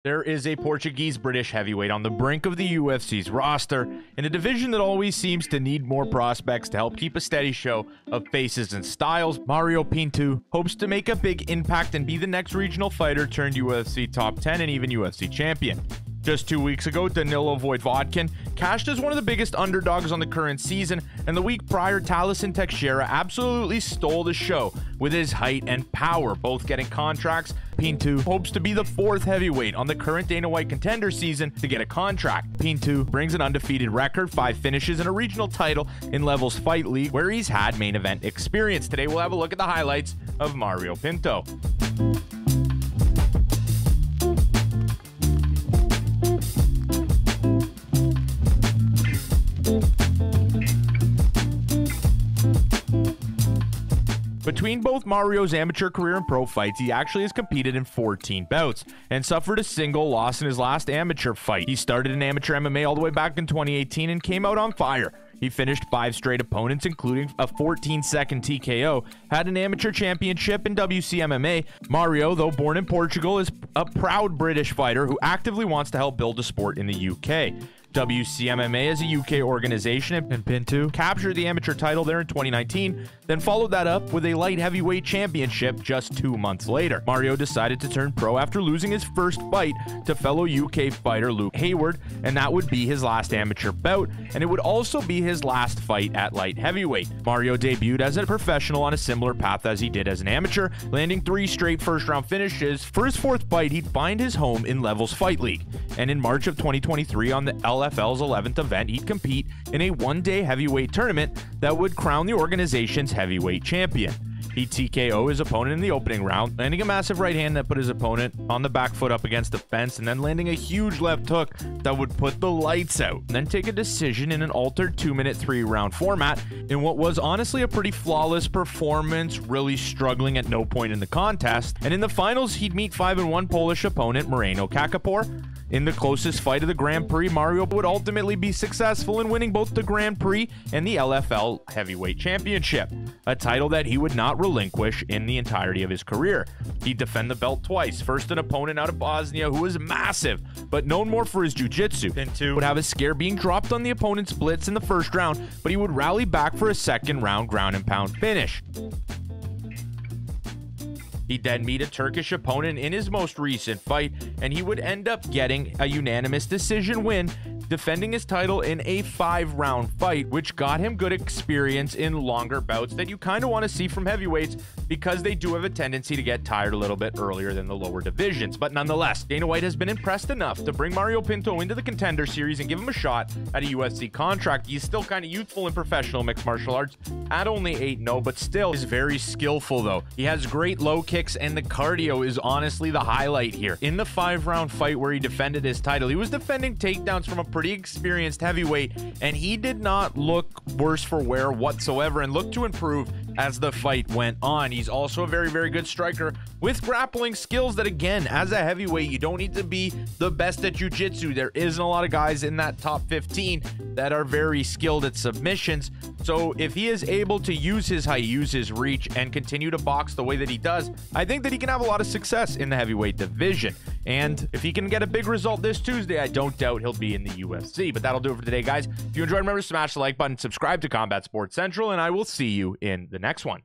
There is a Portuguese-British heavyweight on the brink of the UFC's roster, in a division that always seems to need more prospects to help keep a steady show of faces and styles. Mario Pinto hopes to make a big impact and be the next regional fighter turned UFC top 10 and even UFC champion. Just 2 weeks ago, Danilo Voivodkin cashed as one of the biggest underdogs on the current season, and the week prior, Talison Teixeira absolutely stole the show with his height and power, both getting contracts. Pinto hopes to be the fourth heavyweight on the current Dana White contender season to get a contract. Pinto brings an undefeated record, 5 finishes, and a regional title in Levels Fight League, where he's had main event experience. Today, we'll have a look at the highlights of Mario Pinto. Between both Mario's amateur career and pro fights, he actually has competed in 14 bouts and suffered a single loss in his last amateur fight. He started in amateur MMA all the way back in 2018 and came out on fire. He finished 5 straight opponents, including a 14-second TKO, had an amateur championship in WCMMA. Mario, though born in Portugal, is a proud British fighter who actively wants to help build the sport in the UK. WCMMA is a UK organization, and Pinto captured the amateur title there in 2019, then followed that up with a light heavyweight championship just 2 months later. Mario decided to turn pro after losing his first fight to fellow UK fighter Luke Hayward, and that would be his last amateur bout, and it would also be his last fight at light heavyweight. Mario debuted as a professional on a similar path as he did as an amateur, landing 3 straight first-round finishes. For his 4th fight, he'd find his home in Levels Fight League, and in March of 2023 on the LFL's 11th event, he'd compete in a 1-day heavyweight tournament that would crown the organization's heavyweight champion. He'd TKO his opponent in the opening round, landing a massive right hand that put his opponent on the back foot up against the fence, and then landing a huge left hook that would put the lights out. Then take a decision in an altered 2-minute 3-round format in what was honestly a pretty flawless performance, really struggling at no point in the contest. And in the finals, he'd meet 5-1 Polish opponent Moreno Kakapor. In the closest fight of the Grand Prix, Mario would ultimately be successful in winning both the Grand Prix and the LFL Heavyweight Championship, a title that he would not relinquish in the entirety of his career. He'd defend the belt twice, first an opponent out of Bosnia who was massive, but known more for his jiu-jitsu. Pinto would have a scare being dropped on the opponent's blitz in the first round, but he would rally back for a second-round ground-and-pound finish. He'd then meet a Turkish opponent in his most recent fight, and he would end up getting a unanimous decision win, defending his title in a 5-round fight, which got him good experience in longer bouts that you kind of want to see from heavyweights because they do have a tendency to get tired a little bit earlier than the lower divisions. But nonetheless, Dana White has been impressed enough to bring Mario Pinto into the Contender Series and give him a shot at a UFC contract. He's still kind of youthful in professional mixed martial arts at only 8-0, but still is very skillful though. He has great low kicks, and the cardio is honestly the highlight here. In the 5-round fight where he defended his title, he was defending takedowns from a pretty experienced heavyweight, and he did not look worse for wear whatsoever and looked to improve as the fight went on. He's also a very, very good striker with grappling skills that, again, as a heavyweight, you don't need to be the best at jiu-jitsu. There isn't a lot of guys in that top 15 that are very skilled at submissions. So if he is able to use his height, use his reach, and continue to box the way that he does, I think that he can have a lot of success in the heavyweight division. And if he can get a big result this Tuesday, I don't doubt he'll be in the UFC. But that'll do it for today, guys. If you enjoyed, remember to smash the like button, subscribe to Combat Sports Central, and I will see you in the next one.